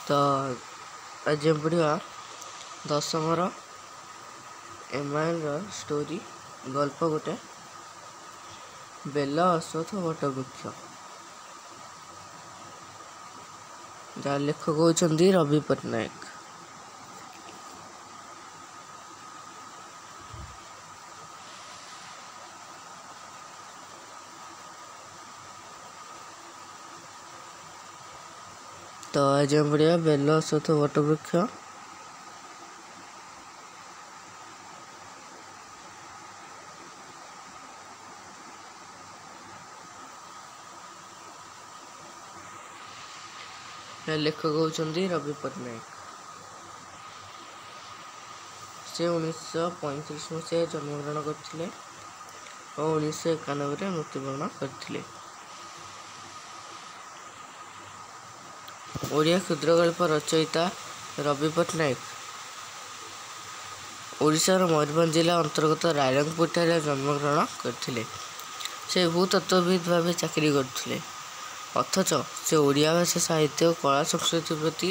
ତ ଆଜି ଆମେ ପଢ଼ିବା ଦଶମର ଏମାଇଲର ଷ୍ଟୋରି ଗଳ୍ପ ଗୋଟେ ବେଲ ଅଶ୍ୱତ୍ଥ ବଟବୃକ୍ଷ। ଯାହା ଲେଖକ ହେଉଛନ୍ତି ରବି ପଟ୍ଟନାୟକ। ତ ଆଜି ଆମେ ପଢ଼ିବା ବେଲ ଅଶ୍ୱତ୍ଥ ବଟବୃକ୍ଷ। ଲେଖକ ହେଉଛନ୍ତି ରବି ପଟ୍ଟନାୟକ। ସେ 1935 ମସିହାରେ ଜନ୍ମଗ୍ରହଣ କରିଥିଲେ ଓ 1991ରେ ମୃତ୍ୟୁବରଣ କରିଥିଲେ। ଓଡ଼ିଆ କ୍ଷୁଦ୍ରଗଳ୍ପ ରଚୟିତା ରବି ପଟ୍ଟନାୟକ ଓଡ଼ିଶାର ମୟୂରଭଞ୍ଜ ଜିଲ୍ଲା ଅନ୍ତର୍ଗତ ରାଇରଙ୍ଗପୁରଠାରେ ଜନ୍ମଗ୍ରହଣ କରିଥିଲେ। ସେ ଭୂତତ୍ତ୍ୱବିତ୍ ଭାବେ ଚାକିରି କରୁଥିଲେ, ଅଥଚ ସେ ଓଡ଼ିଆ ଭାଷା ସାହିତ୍ୟ ଓ କଳା ସଂସ୍କୃତି ପ୍ରତି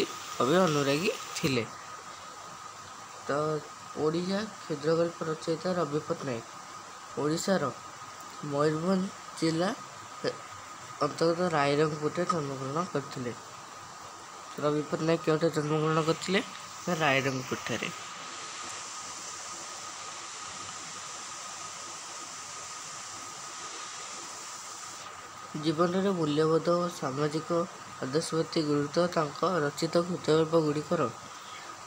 ଅନୁରାଗୀ ଥିଲେ। ତ ଓଡ଼ିଆ କ୍ଷୁଦ୍ରଗଳ୍ପ ରଚୟିତା ରବି ପଟ୍ଟନାୟକ ଓଡ଼ିଶାର ମୟୂରଭଞ୍ଜ ଜିଲ୍ଲା ଅନ୍ତର୍ଗତ ରାଇରଙ୍ଗପୁରରେ ଜନ୍ମଗ୍ରହଣ କରିଥିଲେ। ରବି ପଟ୍ଟନାୟକ କେଉଁଠାରେ ଜନ୍ମଗ୍ରହଣ କରିଥିଲେ? ରାଇରଙ୍ଗପୁରଠାରେ। ଜୀବନରେ ମୂଲ୍ୟବୋଧ ଓ ସାମାଜିକ ଆଦର୍ଶ ପ୍ରତି ଗୁରୁତ୍ୱ ତାଙ୍କ ରଚିତ କ୍ଷୁଦ୍ରଗଳ୍ପ ଗୁଡ଼ିକର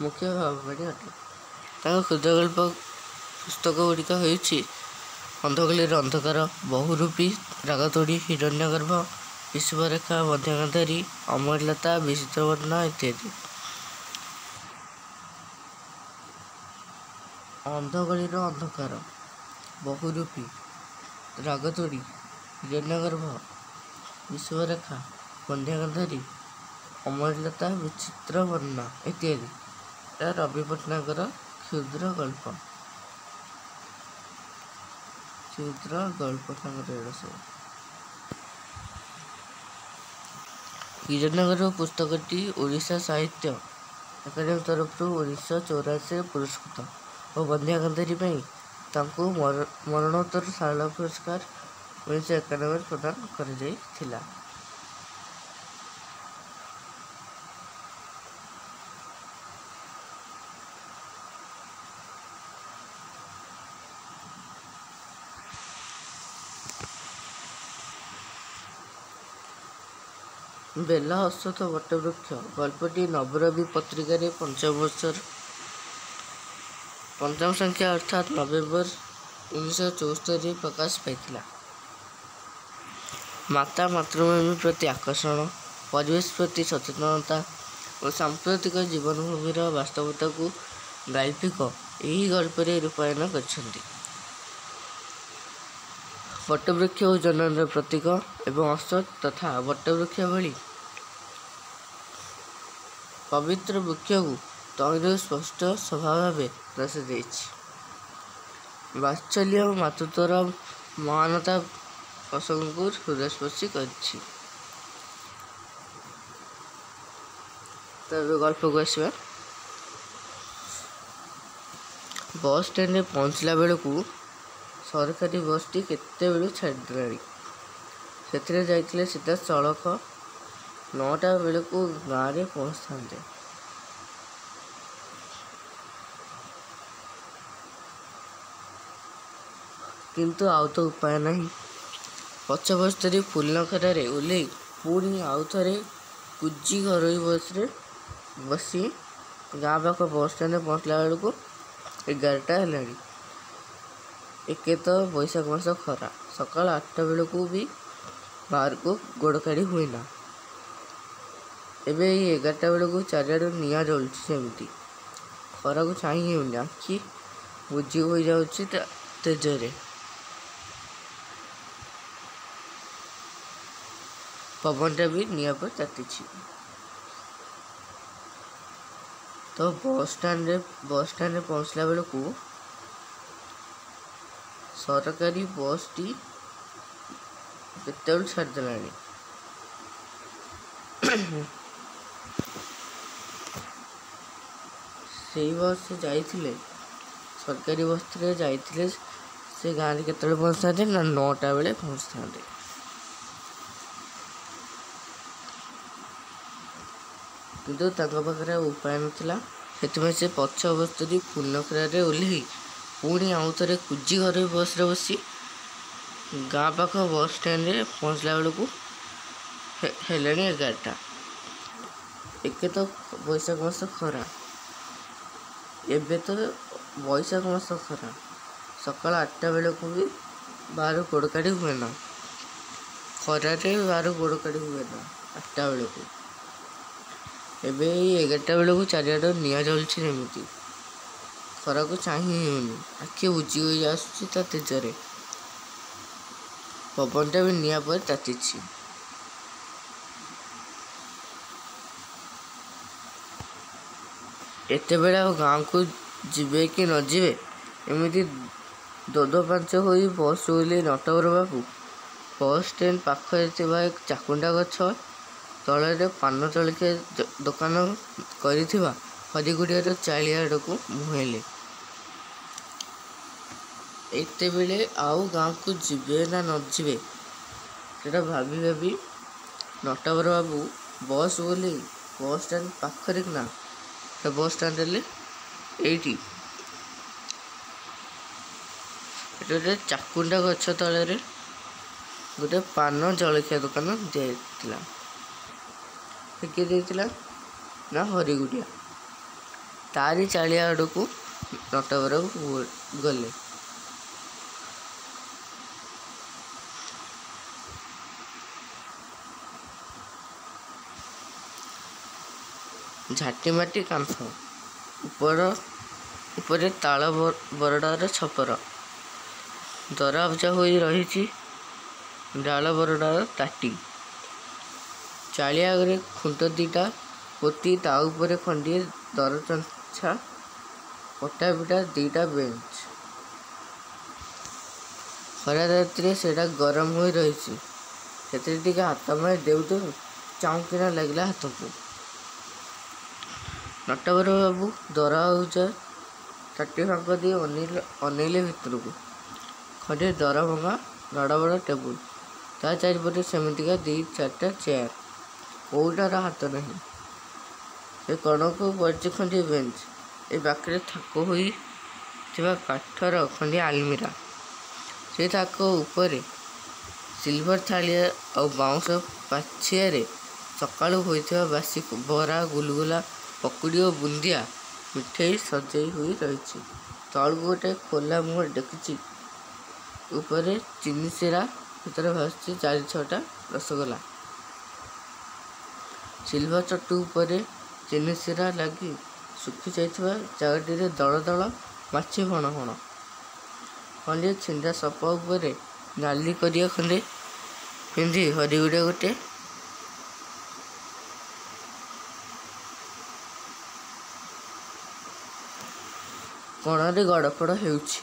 ମୁଖ୍ୟ ଭାବବାଣୀ ଅଟେ। ତାଙ୍କ କ୍ଷୁଦ୍ରଗଳ୍ପ ପୁସ୍ତକ ଗୁଡ଼ିକ ହେଉଛି ଅନ୍ଧଗଳିର ଅନ୍ଧକାର, ବହୁରୂପୀ, ରାଗତୋଡ଼ି, ହିରଣ୍ୟଗର୍ଭ, ବିଷୁବରେଖା, ମଧ୍ୟଗାନ୍ଧାରୀ, ଅମରଲତା, ବିଚିତ୍ରବର୍ଣ୍ଣ ଇତ୍ୟାଦି। ଅନ୍ଧଗଳିର ଅନ୍ଧକାର, ବହୁରୂପୀ, ରାଗତୋଡ଼ି, ହିରଣ୍ୟଗର୍ଭ, ବିଷୁବରେଖା, ମଧ୍ୟଗାନ୍ଧାରୀ, ଅମରଲତା, ବିଚିତ୍ରବର୍ଣ୍ଣ ଇତ୍ୟାଦି ଏହା ରବି ପଟ୍ଟନାୟକଙ୍କର କ୍ଷୁଦ୍ର ଗଳ୍ପ ତାଙ୍କର ଏଗୁଡ଼ା ସବୁ। ହିରଣ୍ୟଗର୍ଭ ପୁସ୍ତକଟି ଓଡ଼ିଶା ସାହିତ୍ୟ ଏକାଡେମୀ ତରଫରୁ 1984ରେ ପୁରସ୍କୃତ ଓ ମଧ୍ୟଗାନ୍ଧାରୀ ପାଇଁ ତାଙ୍କୁ ମରଣୋତ୍ତର ଶାରଳା ପୁରସ୍କାର 1991ରେ ପ୍ରଦାନ କରାଯାଇଥିଲା। ବେଲ ଅଶ୍ୱତ୍ଥ ବଟବୃକ୍ଷ ଗଳ୍ପଟି ନବରବି ପତ୍ରିକାରେ ପଞ୍ଚମ ସଂଖ୍ୟା ଅର୍ଥାତ୍ ନଭେମ୍ବର 1974ରେ ପ୍ରକାଶ ପାଇଥିଲା। ମାତୃଭୂମି ପ୍ରତି ଆକର୍ଷଣ, ପରିବେଶ ପ୍ରତି ସଚେତନତା ଓ ସାମ୍ପ୍ରତିକ ଜୀବନଭୂମିର ବାସ୍ତବତାକୁ ଗାଳ୍ପିକ ଏହି ଗଳ୍ପରେ ରୂପାୟନ କରିଛନ୍ତି। ବଟବୃକ୍ଷ ଓ ଜନନର ପ୍ରତୀକ ଏବଂ ଅଶ୍ୱତ୍ଥ ତଥା ବଟବୃକ୍ଷ ଭଳି ପବିତ୍ର ବୃକ୍ଷକୁ ତହିଁରୁ ସ୍ପଷ୍ଟ ସ୍ୱଭାବ ଭାବେ ଦର୍ଶାଯାଇଛି। ବାତ୍ସଲ୍ୟ ଓ ମାତୃତ୍ୱର ମହାନତା ପ୍ରସଙ୍ଗକୁ ହୃଦୟସ୍ପର୍ଶୀ କରିଛି। ତ ଏବେ ଗଳ୍ପକୁ ଆସିବା। ବସ୍ ଷ୍ଟାଣ୍ଡରେ ପହଞ୍ଚିଲା ବେଳକୁ ସରକାରୀ ବସ୍ଟି କେତେବେଳୁ ଛାଡ଼ିଦେଲାଣି। ସେଥିରେ ଯାଇଥିଲେ ସିଧାସଳଖ 9ଟା ବେଳକୁ ଗାଁରେ ପହଞ୍ଚିଥାନ୍ତେ। କିନ୍ତୁ ଆଉ ତ ଉପାୟ ନାହିଁ। ପଛ ବସ୍ ଧରି ଫୁଲନଖରାରେ ଓହ୍ଲେଇ ପୁଣି ଆଉ ଥରେ କୁଜି ଘରୋଇ ବସ୍ରେ ବସି ଗାଁ ପାଖ ବସ୍ ଷ୍ଟାଣ୍ଡରେ ପହଞ୍ଚିଲା ବେଳକୁ 11ଟା ହେଲାଣି। ଏକେ ତ ବୈଶାଖ ମାସ ଖରା, ସକାଳ 8ଟା ବେଳକୁ ବି ବାହାରକୁ ଗୋଡ଼ କାଢ଼ି ହୁଏନା। ଏବେ ଏଇ 11ଟା ବେଳକୁ ଚାରିଆଡ଼ୁ ନିଆଁ ଜଳୁଛି ସେମିତି। ଖରାକୁ ଚାହିଁ ହେଉନି, ଆଖି ବୁଜି ହୋଇଯାଉଛି ତେଜରେ। ପବନଟା ବି ନିଆଁ ପରି ତାତିଛି। ତ ବସ୍ ଷ୍ଟାଣ୍ଡରେ ପହଞ୍ଚିଲା ବେଳକୁ ସରକାରୀ ବସ୍ଟି କେତେବେଳୁ ଛାଡ଼ିଦେଲାଣି। ସେଇ ବସ୍ ଯାଇଥିଲେ, ସରକାରୀ ବସ୍ରେ ଯାଇଥିଲେ, ସେ ଗାଁରେ କେତେବେଳେ ପହଞ୍ଚିଥାନ୍ତେ ନା 9ଟା ବେଳେ ପହଞ୍ଚିଥାନ୍ତେ। କିନ୍ତୁ ତାଙ୍କ ପାଖରେ ଆଉ ଉପାୟ ନଥିଲା। ସେଥିପାଇଁ ସେ ପଛ ବସ୍ ଧରି ଫୁଲନଖରାରେ ଓହ୍ଲେଇ ପୁଣି ଆଉ ଥରେ କୁଜି ଘରୋଇ ବସ୍ରେ ବସି ଗାଁ ପାଖ ବସ୍ ଷ୍ଟାଣ୍ଡରେ ପହଞ୍ଚିଲା ବେଳକୁ ହେଲାଣି 11ଟା। ଏକେ ତ ବୈଶାଖ ମାସ ଖରା, ଏବେ ତ ବୈଶାଖ ମାସ ଖରା, ସକାଳ 8ଟା ବେଳକୁ ବି ବାହାରୁ ଗୋଡ଼ କାଢ଼ି ହୁଏନା, ଖରାରେ ବାହାରୁ ଗୋଡ଼ କାଢ଼ି ହୁଏନା 8ଟା ବେଳକୁ। ଏବେ ଏଇ 11ଟା ବେଳକୁ ଚାରିଆଡ଼େ ନିଆଁ ଜଳୁଛି ଯେମିତି, ଖରାକୁ ଚାହିଁ ହେଉନି, ଆଖି ବୁଜି ହୋଇ ଆସୁଛି ତା ତେଜରେ, ପବନଟା ବି ନିଆଁ ପରି ତାତିଛି। ଏତେବେଳେ ଆଉ ଗାଁକୁ ଯିବେ କି ନ ଯିବେ, ଏମିତି ଦୋଦ ପାଞ୍ଚ ହୋଇ ବସ୍ ଓହ୍ଲେଇ ନଟବର ବାବୁ ବସ୍ ଷ୍ଟାଣ୍ଡ ପାଖରେ ଥିବା ଏକ ଚାକୁଣ୍ଡା ଗଛ ତଳରେ ପାନ ଜଳଖିଆ ଦୋକାନ କରିଥିବା ହରିଗୁଡ଼ିଆର ଚାଳି ଆଡ଼କୁ ମୁହେଁଇଲେ। ଏତେବେଳେ ଆଉ ଗାଁକୁ ଯିବେ ନା ନ ଯିବେ, ସେଟା ଭାବି ଭାବି ନଟବର ବାବୁ ବସ୍ ଓହ୍ଲେଇ ବସ୍ ଷ୍ଟାଣ୍ଡ ପାଖରେ ନା, ବସ୍ ଷ୍ଟାଣ୍ଡ ହେଲେ ଏଇଠି, ଏଠି ଗୋଟେ ଚାକୁଣ୍ଡା ଗଛ ତଳରେ ଗୋଟେ ପାନ ଜଳଖିଆ ଦୋକାନ ଦିଆଯାଇଥିଲା। କିଏ ଦେଇଥିଲା ନା ହରିଗୁଡ଼ିଆ। ତାରି ଚାଳିଆ ଆଡ଼କୁ ନଟବର ଗଲେ। ଝାଟିମାଟି କାନ୍ଥ, ଉପରେ ତାଳ ବରଡ଼ାର ଛପର, ଦରଆବୁଜା ହୋଇ ରହିଛି ଡାଳ ବରଡ଼ାର ତାଟି, ଚାଳିଆ ଆଗରେ ଖୁଣ୍ଟ ଦିଟା ପୋତି ତା ଉପରେ ଖଣ୍ଡିଏ ଦରଚଞ୍ଚା ପଟାପିଟା ଦିଟା ବେଞ୍ଚ। ଖରା ରାତିରେ ସେଇଟା ଗରମ ହୋଇ ରହିଛି, ସେଥିରେ ଟିକେ ହାତ ମାରି ଦେଉ ଦେଉ ଚାଉଁକିନା ଲାଗିଲା ହାତକୁ। ନଟବର ବାବୁ ଦରଆବୁଜା ତାଟି ଫାଙ୍କ ଦେଇ ଅନେଇଲେ ଭିତରକୁ। ଖଣ୍ଡିଏ ଦରଭଙ୍ଗା ବଡ଼ ବଡ଼ ଟେବୁଲ, ତା ଚାରିପଟେ ସେମିତିକା 2-4ଟା ଚେୟାର, କୋଉଟାର ହାତ ନାହିଁ। ସେ କଣକୁ ପଡ଼ିଛି ଖଣ୍ଡିଏ ବେଞ୍ଚ, ଏ ପାଖରେ ଥାକ ହୋଇ ଥିବା କାଠର ଖଣ୍ଡିଏ ଆଲମିରା, ସେ ଥାକ ଉପରେ ସିଲଭର ଥାଳିଆ ଆଉ ବାଉଁଶ ପାଛିଆରେ ସକାଳୁ ହୋଇଥିବା ବାସି ବରା, ଗୁଲଗୁଲା, ପକୁଡ଼ି ଓ ବୁନ୍ଦିଆ ମିଠେଇ ସଜେଇ ହୋଇ ରହିଛି। ତଳକୁ ଗୋଟେ ଖୋଲା ମୁହଁ ଡେକ୍ଚି, ଉପରେ ଚିନିସିରା, ଭିତରେ ଭାସୁଛି 4-6ଟା ରସଗୋଲା। ସିଲଭର ଚଟୁ ଉପରେ ଚିନିସିରା ଲାଗି ଶୁଖି ଯାଇଥିବା ଜାଗାଟିରେ ଦଳ ଦଳ ମାଛି ଫଣ ଫଣ। ଖଣ୍ଡିଏ ଛିଣ୍ଡା ସପା ଉପରେ ନାଲି କରିଆ ଖଣ୍ଡେ ପିନ୍ଧି ହରିଗୁଡ଼ିଆ ଗୋଟେ କଣରେ ଗଡ଼ପଡ଼ ହେଉଛି।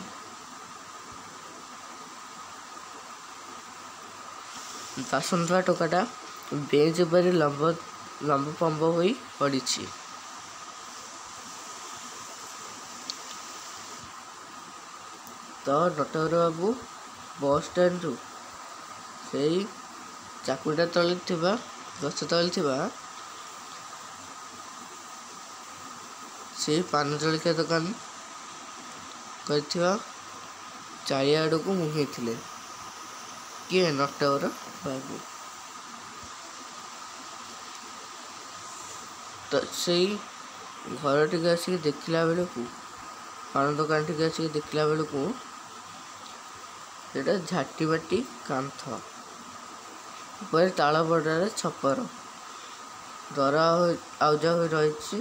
ବାସନ୍ତୁଆ ଟୋକାଟା ବେଞ୍ଚ ଉପରେ ଲମ୍ବପମ୍ବ ହୋଇ ପଡ଼ିଛି। ତ ନଟବର ବାବୁ ବସ୍ ଷ୍ଟାଣ୍ଡରୁ ସେଇ ଚାକୁଣ୍ଡା ତଳେ ଥିବା ଗଛ ତଳେ ଥିବା ସେଇ ପାନ ଜଳଖିଆ ଦୋକାନ କରିଥିବା ଚାଳିଆ ଆଡ଼କୁ ମୁହେଁଇଥିଲେ। କିଏ? ନଟବର ବାବୁ। ତ ସେଇ ଘରଟିକୁ ଆସିକି ଦେଖିଲା ବେଳକୁ, ପାନ ଦୋକାନଟିକୁ ଆସିକି ଦେଖିଲା ବେଳକୁ ସେଇଟା ଝାଟିମାଟି କାନ୍ଥ, ଉପରେ ତାଳ ବରଡ଼ାର ଛପର, ଦର ଆଉଜା ହୋଇ ରହିଛି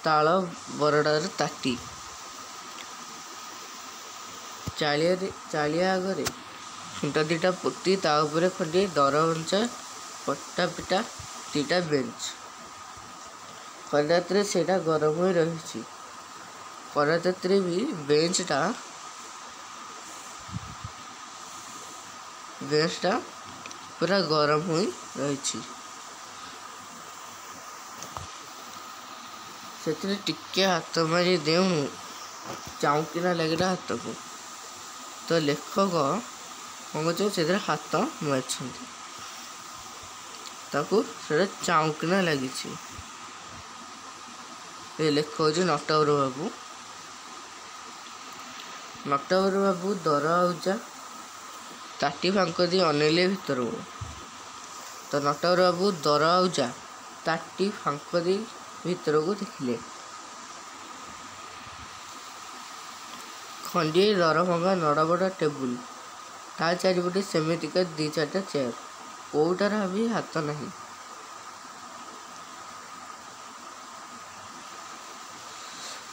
ତାଳ ବରଡ଼ାର ତାଟି, ଚାଳିଆ ଆଗରେ ଖୁଣ୍ଟ ଦିଟା ପୋତି ତା ଉପରେ ଖଣ୍ଡିଏ ଦରକଞ୍ଚା ପଟାପିଟା ଦିଟା ବେଞ୍ଚ। ଖରା ରାତିରେ ସେଇଟା ଗରମ ହୋଇ ରହିଛି, ଖରା ରାତିରେ ବି ବେଞ୍ଚଟା ପୁରା ଗରମ ହୋଇ ରହିଛି। ସେଥିରେ ଟିକେ ହାତ ମାରି ଦେଉଣୁ ଚାଉଁକିନା ଲାଗିଲା ହାତକୁ। ତ ଲେଖକ କ'ଣ କରୁଛନ୍ତି, ସେଥିରେ ହାତ ମାରିଛନ୍ତି, ତାକୁ ସେଟା ଚାଉଁକିନା ଲାଗିଛି। ଏ ଲେଖକ ହେଉଛି ନଟବର ବାବୁ। ନଟବର ବାବୁ ଦରଆଉଜା ତାଟି ଫାଙ୍କ ଦେଇ ଅନେଇଲେ ଭିତରକୁ। ତ ନଟବର ବାବୁ ଦରଆଉଜା ତାଟି ଫାଙ୍କ ଦେଇ ଭିତରକୁ ଦେଖିଲେ। ଖଣ୍ଡିଏ ଦରଭଙ୍ଗା ନଡ଼ବଡ଼ା ଟେବୁଲ, ତା ଚାରିପଟେ ସେମିତିକା 2-4ଟା ଚେୟାର, କୋଉଟାର ବି ହାତ ନାହିଁ।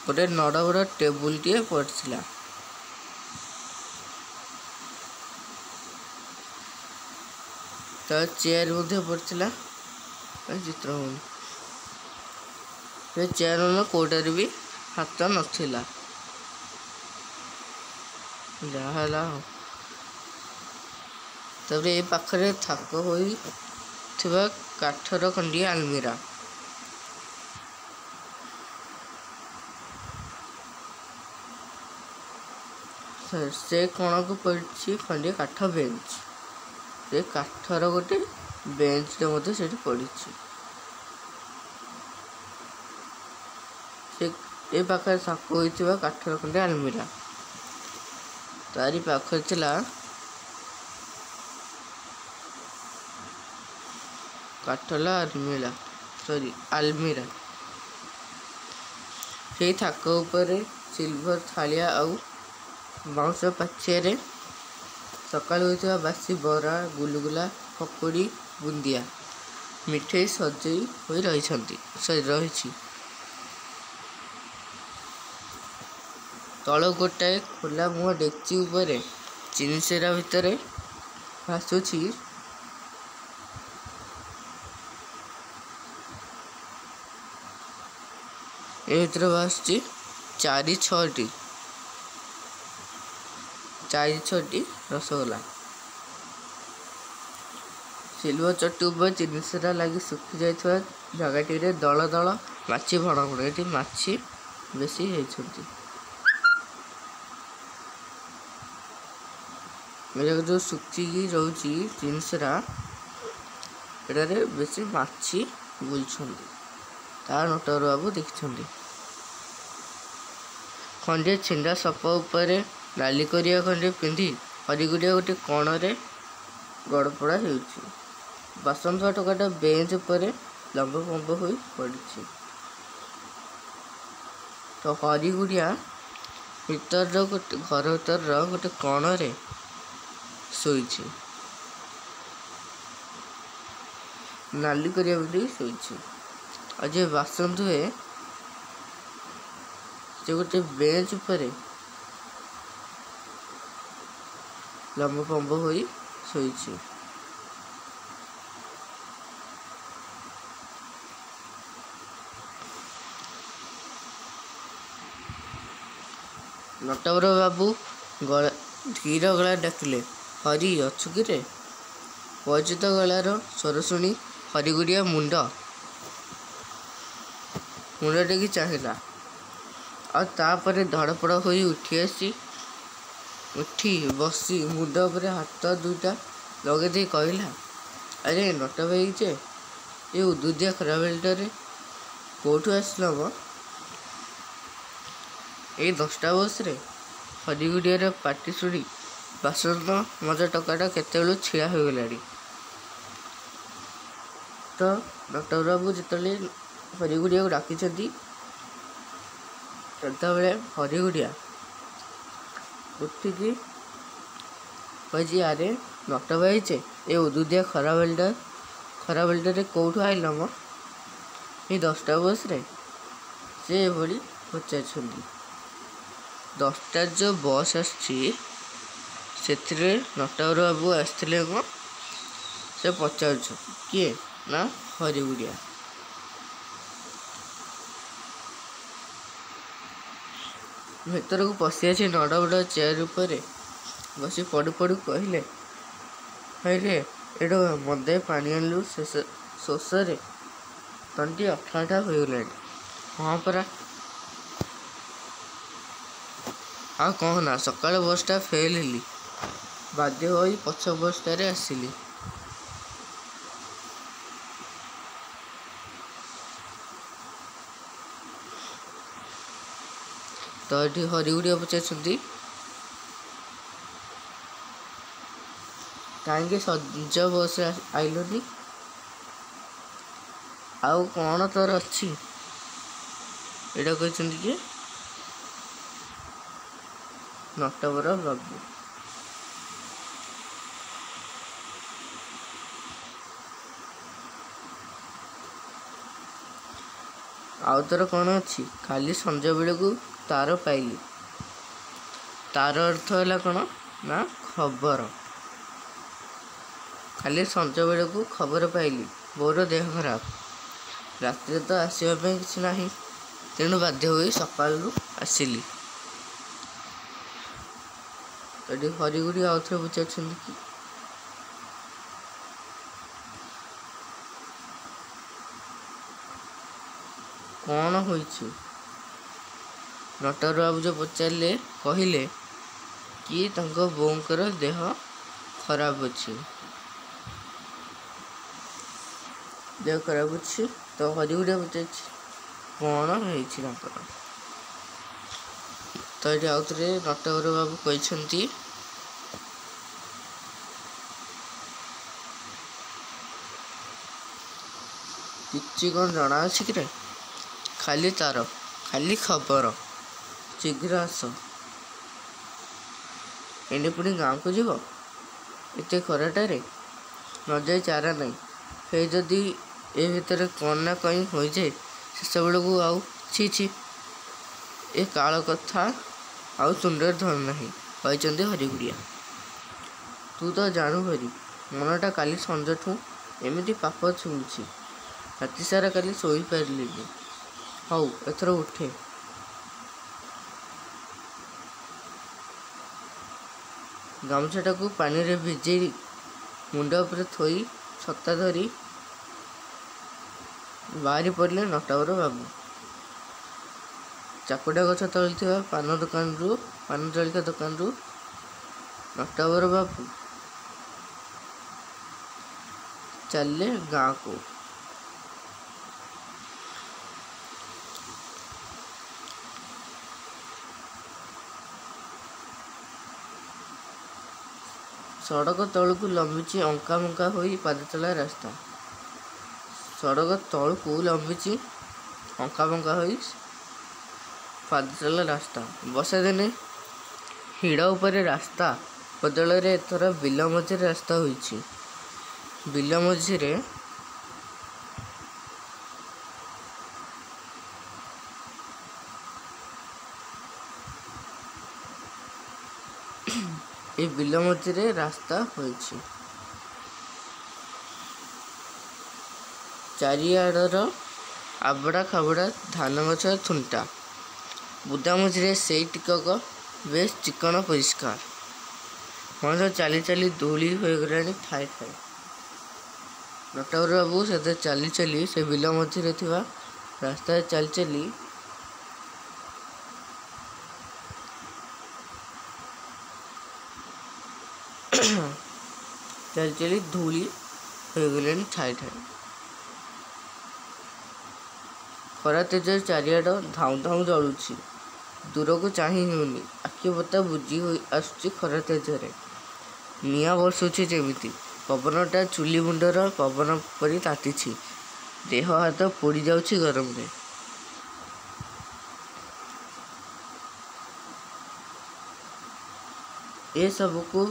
ଗୋଟେ ନଡ଼ବଡ଼ା ଟେବୁଲଟିଏ ପଡ଼ିଥିଲା। ତା ଚେୟାର ମଧ୍ୟ ପଡ଼ିଥିଲା। ଚିତ୍ର ହଉନି, ସେ ଚେୟାର କୋଉଟାରେ ବି ହାତ ନଥିଲା। ଯାହା ହେଲା ଆଉ। ତାପରେ ଏ ପାଖରେ ଥାକ ହୋଇଥିବା କାଠର ଖଣ୍ଡିଏ ଆଲମିରା, ସେ କଣକୁ ପଡ଼ିଛି ଖଣ୍ଡିଏ କାଠ ବେଞ୍ଚ। ସେ କାଠର ଗୋଟେ ବେଞ୍ଚରେ ମଧ୍ୟ ସେଠି ପଡ଼ିଛି। ସେ ଏ ପାଖରେ ଥାକ ହୋଇଥିବା କାଠର ଖଣ୍ଡିଏ ଆଲମିରା, ତାରି ପାଖରେ ଥିଲା କାଠଲା ଆଲମିରା। ସେଇ ଥାକ ଉପରେ ସିଲଭର ଥାଳିଆ ଆଉ ବାଉଁଶ ପାଚିଆରେ ସକାଳୁ ହୋଇଥିବା ବାସି ବରା, ଗୁଲୁଗୁଲା, ପକୁଡ଼ି, ବୁନ୍ଦିଆ, ମିଠେଇ ସଜେଇ ହୋଇ ରହିଛି। ତଳ ଗୋଟାଏ ଖୋଲା ମୁହଁ ଡେକ୍ଚି ଉପରେ ଚିନିସେରା ଭିତରେ ଭାସୁଛି ଏ ଭିତରେ ଭାସୁଛି 4-6ଟି ରସଗୋଲା। ସିଲଭର ଚଟୁ ଉପରେ ଚିନିସେରା ଲାଗି ଶୁଖି ଯାଇଥିବା ଜାଗାଟିରେ ଦଳ ଦଳ ମାଛି ଭଣ ଭଣ। ଏଠି ମାଛି ବେଶୀ ହେଇଛନ୍ତି। ଯେଉଁ ଶୁଖିକି ରହୁଛି ଜିନିଷଟା, ଏଠାରେ ବେଶୀ ମାଛି ବୁଲୁଛନ୍ତି। ତା ନଟବର ବାବୁ ଦେଖିଛନ୍ତି। ଖଣ୍ଡିଏ ଛିଣ୍ଡା ସପ ଉପରେ ନାଲି କରିଆ ଖଣ୍ଡେ ପିନ୍ଧି ହରିଗୁଡ଼ିଆ ଗୋଟେ କଣରେ ଗଡ଼ପଡ଼ା ହେଉଛି। ବାସନ୍ତୁଆ ଟୋକାଟା ବେଞ୍ଚ ଉପରେ ଲମ୍ବ ଫମ୍ବ ହୋଇ ପଡ଼ିଛି। ତ ହରିଗୁଡ଼ିଆ ଘର ଭିତରର ଗୋଟେ କଣରେ ଶୋଇଛି, ନାଲି କରିବା ପିନ୍ଧିକି ଶୋଇଛି। ଆଉ ଯେ ବାସନ୍ତୁଏ, ସେ ଗୋଟେ ବେଞ୍ଚ ଉପରେ ଲମ୍ବ ଫମ୍ବ ହୋଇ ଶୋଇଛି। ନଟବର ବାବୁ ଧୀର ଗଳା ଡାକିଲେ, ହରି ଅଛୁ କିରେ? ପରିଚିତ ଗଳାର ସ୍ୱର ଶୁଣି ହରିଗୁଡ଼ିଆ ମୁଣ୍ଡ ଟେକି ଚାହିଁଲା। ଆଉ ତାପରେ ଧଡ଼ପଡ଼ ହୋଇ ଉଠି ବସି ମୁଣ୍ଡ ଉପରେ ହାତ 2ଟା ଲଗେଇ ଦେଇ କହିଲା, ଆରେ ନଟ ଭାଇ ଯେ, ଏ ଉଦୁଦିଆ ଖରାବେଳଟାରେ କୋଉଠୁ ଆସିଲ ମ? ଏଇ 10ଟା ବସରେ? ହରିଗୁଡ଼ିଆର ପାଟି ଶୁଣି ବାସନ୍ତ ମଜା ଟୋକାଟା କେତେବେଳୁ ଛିଡ଼ା ହୋଇଗଲାଣି। ତ ନଟବର ବାବୁ ଯେତେବେଳେ ହରିଗୁଡ଼ିଆକୁ ଡାକିଛନ୍ତି, ସେତେବେଳେ ହରିଗୁଡ଼ିଆ ଉଠିକି କହିଛି, ଆରେ ନଟ ଭାଇ ଯେ, ଏ ଉଦୁଦିଆ ଖରାବେଳଟାରେ କୋଉଠୁ ଆଇଲ ମ? ଏଇ 10ଟା ବସରେ? ସେ ଏଭଳି ପଚାରିଛନ୍ତି। 10ଟା ଯେଉଁ ବସ୍ ଆସିଛି, ସେଥିରେ ନଟବର ବାବୁ ଆସିଥିଲେ କ'ଣ? ସେ ପଚାରୁଛନ୍ତି। କିଏ? ନା ହରିଗୁଡ଼ିଆ। ଭିତରକୁ ପଶି ଆସି ନଡ଼ବଡ଼ ଚେୟାର ଉପରେ ବସି ପଡ଼ୁ ପଡ଼ୁ କହିଲେ, ହଇରେ ଏଇଟା ମନ୍ଦେ ପାଣି ଆଣିଲୁ, ଶୋଷରେ ତଣ୍ଟି ଅଠା ଅଠା ହୋଇଗଲାଣି। हाँ परा। ଆଉ କହନା ସକାଳ ବସ୍ଟା ଫେଲ୍ ହେଲି, ବାଧ୍ୟ ହୋଇ ପଛ ବସ୍ଟାରେ ଆସିଲି। ତ ଏଠି ହରିଗୁଡ଼ିଆ ପଚାରୁଛନ୍ତି କାହିଁକି ସଞ୍ଜ ବସ୍ରେ ଆଇଲନି? ଆଉ କ'ଣ ତୋର ଅଛି? ଏଇଟା କହିଛନ୍ତି ଯେ ନଟବର ବାବୁ। ଆଉ ତୋର କ'ଣ ଅଛି? ଖାଲି ସଞ୍ଜ ବେଳକୁ ତାର ପାଇଲି। ତାର ଅର୍ଥ ହେଲା କ'ଣ ନା ଖବର। ଖାଲି ସଞ୍ଜ ବେଳକୁ ଖବର ପାଇଲି ବୋଉର ଦେହ ଖରାପ। ରାତିରେ ତ ଆସିବା ପାଇଁ କିଛି ନାହିଁ, ତେଣୁ ବାଧ୍ୟ ହୋଇ ସକାଳୁ ଆସିଲି। ଏଠି ହରିଗୁଡ଼ି ଆଉ ଥରେ ପଚାରୁଛନ୍ତି କି କ'ଣ ହୋଇଛି? ନଟବର ବାବୁ ଯେଉଁ ପଚାରିଲେ, କହିଲେ କି ତାଙ୍କ ବୋଉଙ୍କର ଦେହ ଖରାପ ଅଛି। ଦେହ ଖରାପ ଅଛି ତ ହରିଗୁଡ଼ିଆ ପଚାରିଛି କ'ଣ ହେଇଛି ତାଙ୍କର। ତ ଏଠି ଆଉ ଥରେ ନଟବର ବାବୁ କହିଛନ୍ତି କିଛି କ'ଣ ଜଣା ଅଛି କିରେ? ଖାଲି ତାର, ଖାଲି ଖବର, ଶୀଘ୍ର ଆସ। ଏନେ ପୁଣି ଗାଁକୁ ଯିବ ଏତେ ଖରାଟାରେ? ନ ଯାଇ ଚାରା ନାହିଁ। ଫେର ଯଦି ଏ ଭିତରେ କ'ଣ ନା କ'ଣ ହୋଇଯାଏ ସେତେବେଳକୁ ଆଉ ଛି, ଏ କାଳ କଥା ଆଉ ତୁଣ୍ଡରେ ଧରୁ ନାହିଁ, କହିଛନ୍ତି ହରିଗୁଡ଼ିଆ। ତୁ ତ ଜାଣୁ ହରି, ମନଟା କାଲି ସଞ୍ଜଠୁ ଏମିତି ପାପ ଛୁଉଁଛି, ରାତିସାରା କାଲି ଶୋଇପାରିଲିନି। ହଉ ଏଥର ଉଠେ। ଗାମୁଛାଟାକୁ ପାଣିରେ ଭିଜେଇ ମୁଣ୍ଡ ଉପରେ ଥୋଇ ଛତା ଧରି ବାହାରି ପଡ଼ିଲେ ନଟବର ବାବୁ। ଚାକୁଣ୍ଡା ଗଛ ତଳେ ଥିବା ପାନ ଜଳିକା ଦୋକାନରୁ ନଟବର ବାବୁ ଚାଲିଲେ ଗାଁକୁ। ସଡ଼କ ତଳକୁ ଲମ୍ବିଛି ଅଙ୍କା ମଙ୍କା ହୋଇ ପାଦଚଲା ରାସ୍ତା। ସଡ଼କ ତଳକୁ ଲମ୍ବିଛି ଅଙ୍କା ମଙ୍କା ହୋଇ ପାଦଚଲା ରାସ୍ତା। ବର୍ଷା ଦିନେ ହିଡ଼ ଉପରେ ରାସ୍ତା ବଦଳରେ ଏଥର ବିଲ ମଝିରେ ରାସ୍ତା ହୋଇଛି। ବିଲ ମଝିରେ ଏ ବିଲ ମଝିରେ ରାସ୍ତା ହୋଇଛି। ଚାରିଆଡ଼ର ଆବଡ଼ା ଖାବଡ଼ା ଧାନ ଗଛ ଥୁଣ୍ଟା। ବୁଦା ମଝିରେ ସେଇ ଟିକକ ବେଶ ଚିକ୍କଣ ପରିଷ୍କାର। ମଣିଷ ଚାଲି ଚାଲି ଧୂଳି ହୋଇଗଲାଣି ଠାଏ ଠାଏ। ନଟବର ବାବୁ ସେଥିରେ ଚାଲି ଚାଲି ସେ ବିଲ ମଝିରେ ଥିବା ରାସ୍ତାରେ ଚାଲି ଚାଲି ଧୂଳି ହୋଇଗଲେଣି ଠାଏ ଠାଏ। ଖରା ତେଜରେ ଚାରିଆଡ଼ ଧାଉଁ ଧାଉଁ ଜଳୁଛି। ଦୂରକୁ ଚାହିଁ ହେଉନି। ଆଖି ପତା ବୁଜି ହୋଇ ଆସୁଛି ଖରା ତେଜରେ। ନିଆଁ ବର୍ଷୁଛି ଯେମିତି। ପବନଟା ଚୁଲି ମୁଣ୍ଡର ପବନ ପରି ତାତିଛି। ଦେହ ହାତ ପୋଡ଼ି ଯାଉଛି ଗରମରେ। ଏସବୁକୁ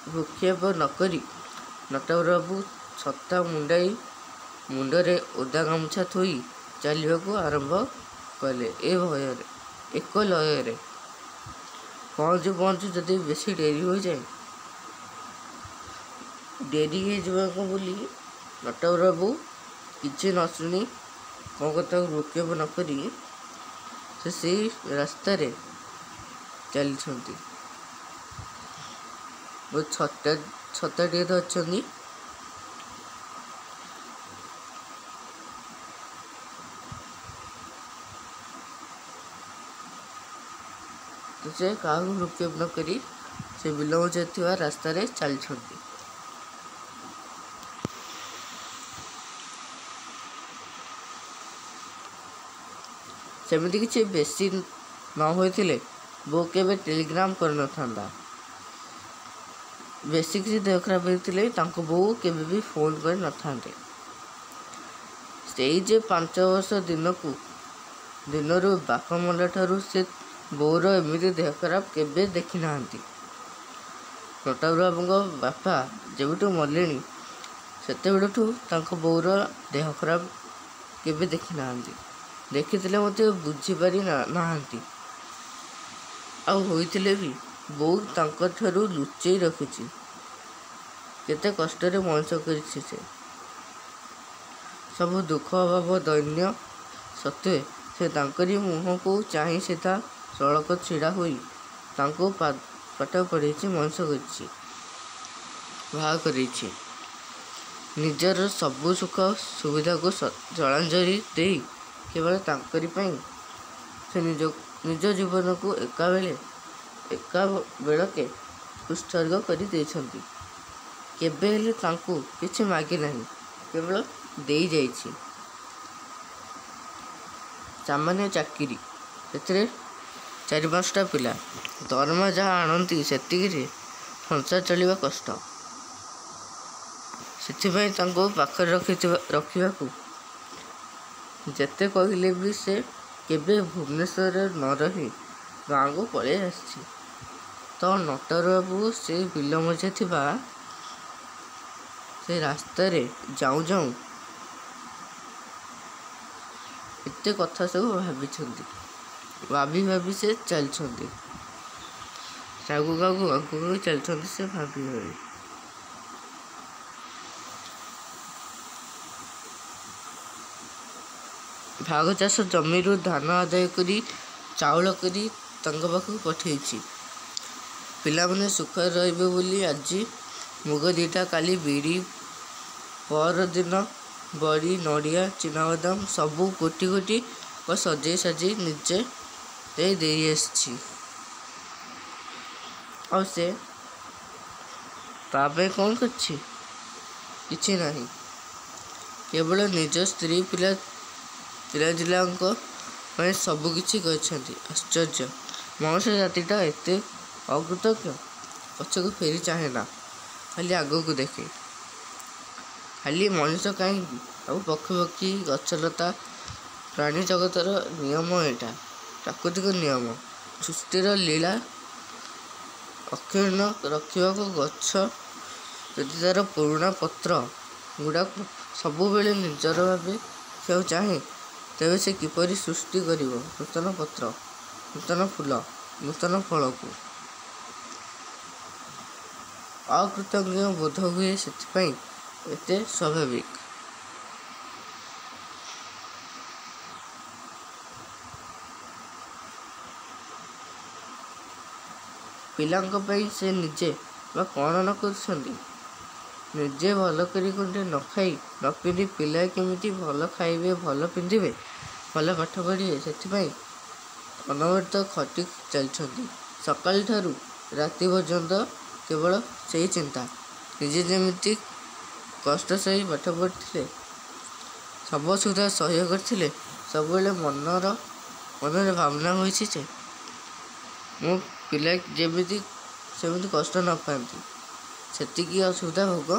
ଭ୍ରୂକ୍ଷେପ ନ କରି ନଟବର ବାବୁ ଛତା ମୁଣ୍ଡାଇ ମୁଣ୍ଡରେ ଓଦା ଗାମୁଛା ଥୋଇ ଚାଲିବାକୁ ଆରମ୍ଭ କଲେ। ଏକ ଲୟରେ। ପହଞ୍ଚୁ ପହଞ୍ଚୁ ଯଦି ବେଶୀ ଡେରି ହୋଇଯାଏ, ଡେରି ହେଇଯିବାକୁ ବୋଲି ନଟବର ବାବୁ କିଛି ନ ଶୁଣି କ'ଣ କଥାକୁ ଭ୍ରୂକ୍ଷେପ ନ କରି ସେ ସେଇ ରାସ୍ତାରେ ଚାଲିଛନ୍ତି। ଛତାଟିଏ ଧରିଛନ୍ତି। ସେ କାହାକୁ ଭ୍ରୂକ୍ଷେପ ନ କରି ସେ ବିଲମଝିରେ ଥିବା ରାସ୍ତାରେ ଚାଲିଛନ୍ତି। ସେମିତି କିଛି ବେଶୀ ନ ହୋଇଥିଲେ ବୋଉ କେବେ ଟେଲିଗ୍ରାମ କରିନଥାନ୍ତା। ବେଶୀ କିଛି ଦେହ ଖରାପ ହେଇଥିଲେ ତାଙ୍କ ବୋଉ କେବେ ବି ଫୋନ୍ କରିନଥାନ୍ତେ। ସେଇ ଯେ 5 ବର୍ଷ ଦିନରୁ ବାପା ମଲା ଠାରୁ ସେ ବୋଉର ଏମିତି ଦେହ ଖରାପ କେବେ ଦେଖିନାହାନ୍ତି। ନଟବର ବାବୁଙ୍କ ବାପା ଯେବେଠୁ ମଲେଣି ସେତେବେଳଠୁ ତାଙ୍କ ବୋଉର ଦେହ ଖରାପ କେବେ ଦେଖିନାହାନ୍ତି। ଦେଖିଥିଲେ ମଧ୍ୟ ବୁଝିପାରି ନାହାନ୍ତି। ଆଉ ହୋଇଥିଲେ ବି ବୋଉ ତାଙ୍କଠାରୁ ଲୁଚେଇ ରଖିଛି। କେତେ କଷ୍ଟରେ ମଣିଷ କରିଛି ସେ। ସବୁ ଦୁଃଖ ଅଭାବ ଦୈନ୍ୟ ସତ୍ତ୍ୱେ ସେ ତାଙ୍କରି ମୁହଁକୁ ଚାହିଁ ସିଧା ସଳଖ ଛିଡ଼ା ହୋଇ ତାଙ୍କୁ ପାଠ ପଢ଼େଇଛି, ମଣିଷ କରିଛି, ବାହା କରିଛି। ନିଜର ସବୁ ସୁଖ ସୁବିଧାକୁ ଜଳାଞ୍ଜଳି ଦେଇ କେବଳ ତାଙ୍କରି ପାଇଁ ସେ ନିଜ ଜୀବନକୁ ଏକାବେଳକେ ଉତ୍ସର୍ଗ କରି ଦେଇଛନ୍ତି। କେବେ ହେଲେ ତାଙ୍କୁ କିଛି ମାଗି ନାହିଁ, କେବଳ ଦେଇ ଯାଇଛି। ସାମାନ୍ୟ ଚାକିରି, ସେଥିରେ 4-5ଟା ପିଲା, ଦରମା ଯାହା ଆଣନ୍ତି ସେତିକିରେ ସଂସାର ଚଳିବା କଷ୍ଟ। ସେଥିପାଇଁ ତାଙ୍କୁ ପାଖରେ ରଖିବାକୁ ଯେତେ କହିଲେ ବି ସେ କେବେ ଭୁବନେଶ୍ୱରରେ ନ ରହି ଗାଁକୁ ପଳେଇ ଆସିଛି। ତ ନଟବର ବାବୁ ସେ ବିଲ ମଝିରେ ଥିବା ସେ ରାସ୍ତାରେ ଯାଉଁ ଯାଉଁ ଏତେ କଥା ସବୁ ଭାବିଛନ୍ତି। ଭାବି ସେ ଚାଲିଛନ୍ତି। ଆଗକୁ ଚାଲିଛନ୍ତି ସେ ଭାବି। ଭାଗ ଚାଷ ଜମିରୁ ଧାନ ଆଦାୟ କରି ଚାଉଳ କରି ତାଙ୍କ ପାଖକୁ ପଠେଇଛି। ପିଲାମାନେ ସୁଖରେ ରହିବେ ବୋଲି ଆଜି ମୁଗ 2ଟା, କାଲି ବିରି, ପରଦିନ ବଡ଼ି, ନଡ଼ିଆ, ଚିନାବାଦାମ ସବୁ ଗୋଟି ସଜେଇ ନିଜେ ଦେଇ ଆସିଛି। ଆଉ ସେ ତା ପାଇଁ କ'ଣ କରିଛି? କିଛି ନାହିଁ। କେବଳ ନିଜ ସ୍ତ୍ରୀ ପିଲାଜିଲାଙ୍କ ପାଇଁ ସବୁ କିଛି କରିଛନ୍ତି। ଆଶ୍ଚର୍ଯ୍ୟ, ମଣିଷ ଜାତିଟା ଏତେ ଅକୃତଜ୍ଞ। ପଛକୁ ଫେରି ଚାହେଁନା, ଖାଲି ଆଗକୁ ଦେଖେ। ଖାଲି ମଣିଷ କାହିଁକି, ସବୁ ପକ୍ଷୀ ଗଛଲତା ପ୍ରାଣୀ ଜଗତର ନିୟମ ଏଇଟା, ପ୍ରାକୃତିକ ନିୟମ। ସୃଷ୍ଟିର ଲୀଳା ଅକ୍ଷୁଣ୍ଣ ରଖିବାକୁ ଗଛ ଯଦି ତାର ପୁରୁଣା ପତ୍ର ଗୁଡ଼ାକୁ ସବୁବେଳେ ନିଜର ଭାବିବାକୁ ଚାହେଁ, ତେବେ ସେ କିପରି ସୃଷ୍ଟି କରିବ ନୂତନ ପତ୍ର, ନୂତନ ଫୁଲ, ନୂତନ ଫଳକୁ? ଅକୃତଜ୍ଞ ବୋଧ ହୁଏ ସେଥିପାଇଁ ଏତେ ସ୍ୱାଭାବିକ। ପିଲାଙ୍କ ପାଇଁ ସେ ନିଜେ ବା କ'ଣ ନ କରୁଛନ୍ତି? ନିଜେ ଭଲ କରି ଖଣ୍ଡେ ନ ଖାଇ ନ ପିନ୍ଧି ପିଲାଏ କେମିତି ଭଲ ଖାଇବେ, ଭଲ ପିନ୍ଧିବେ, ଭଲ ପାଠ ପଢ଼ିବେ, ସେଥିପାଇଁ ଅନବରତ ଖଟି ଚାଲିଛନ୍ତି। ସକାଳଠାରୁ ରାତି ପର୍ଯ୍ୟନ୍ତ କେବଳ ସେଇ ଚିନ୍ତା। ନିଜେ ଯେମିତି କଷ୍ଟ ସହି ପାଠ ପଢ଼ିଥିଲେ, ସବୁ ଅସୁବିଧା ସହ୍ୟ କରିଥିଲେ, ସବୁବେଳେ ମନରେ ଭାବନା ହୋଇଛି ଯେ ମୋ ପିଲା ସେମିତି କଷ୍ଟ ନ ପାଆନ୍ତି, ସେତିକି ଅସୁବିଧା ଭୋଗ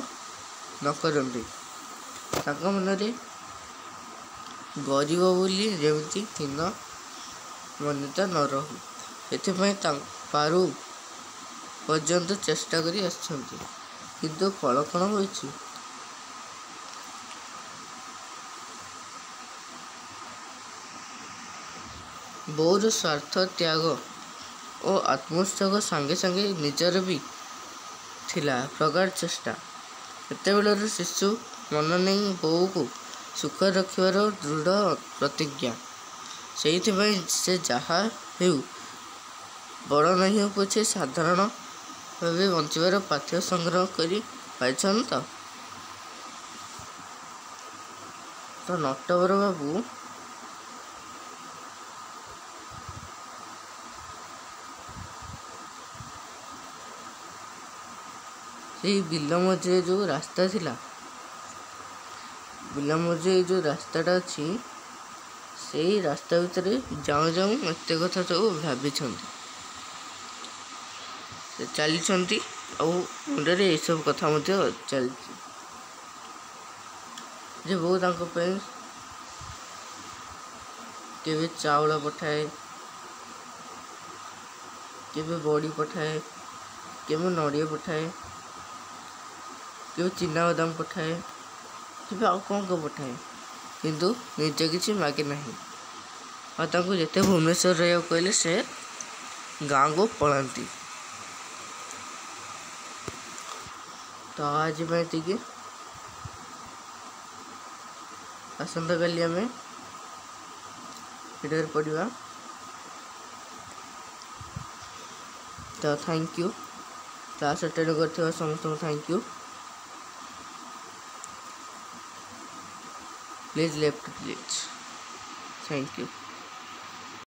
ନ କରନ୍ତି। ତାଙ୍କ ମନରେ ଗରିବ ବୋଲି ଯେମିତି ହୀନ ମନ୍ୟତା ନ ରହୁ, ସେଥିପାଇଁ ପାରୁ ପର୍ଯ୍ୟନ୍ତ ଚେଷ୍ଟା କରି ଆସିଛନ୍ତି। କିନ୍ତୁ ଫଳ କ'ଣ ହୋଇଛି? ବୋଉର ସ୍ୱାର୍ଥ ତ୍ୟାଗ ଓ ଆତ୍ମୋତ୍ସର୍ଗ ସାଙ୍ଗେ ସାଙ୍ଗେ ନିଜର ବି ଥିଲା ପ୍ରଗାଢ଼ ଚେଷ୍ଟା। ସେତେବେଳର ଶିଶୁ ମନ ନେଇ ବୋଉକୁ ସୁଖରେ ରଖିବାର ଦୃଢ଼ ପ୍ରତିଜ୍ଞା। ସେଇଥିପାଇଁ ସେ ଯାହା ହେଉ, ବଡ଼ ନାହିଁ ହେଉ ପଛେ ସାଧାରଣ ଭାବେ ବଞ୍ଚିବାର ପାଥ୍ୟ ସଂଗ୍ରହ କରି ପାରିଛନ୍ତି। ତ ନଟବର ବାବୁ ସେଇ ବିଲ ମଝିରେ ଯେଉଁ ରାସ୍ତା ଥିଲା, ବିଲ ମଝିରେ ଯେଉଁ ରାସ୍ତାଟା ଅଛି, ସେଇ ରାସ୍ତା ଭିତରେ ଯାଉଁ ଯାଉଁ ଏତେ କଥା ସବୁ ଭାବିଛନ୍ତି। ସେ ଚାଲିଛନ୍ତି ଆଉ ମୁଣ୍ଡରେ ଏସବୁ କଥା ମଧ୍ୟ ଚାଲିଛି ଯେ ବୋଉ ତାଙ୍କ ପାଇଁ କେବେ ଚାଉଳ ପଠାଏ, କେବେ ବଡ଼ି ପଠାଏ, କେବେ ନଡ଼ିଆ ପଠାଏ, କେବେ ଚିନାବାଦାମ ପଠାଏ, କେବେ ଆଉ କ'ଣ ପଠାଏ, କିନ୍ତୁ ନିଜେ କିଛି ମାଗେ ନାହିଁ। ଆଉ ତାଙ୍କୁ ଯେତେ ଭୁବନେଶ୍ୱର ରହିବାକୁ କହିଲେ ସେ ଗାଁକୁ ପଳାନ୍ତି। ତ ଆଜି ପାଇଁ ଏତିକି। ଆସନ୍ତାକାଲି ଆମେ ଭିଡ଼ିଓରେ ପଡ଼ିବା। ତ ଥ୍ୟାଙ୍କ ୟୁ। କ୍ଲାସ୍ ଆଟେଣ୍ଡ କରିଥିବା ସମସ୍ତଙ୍କୁ thank you. Please left please. Thank you.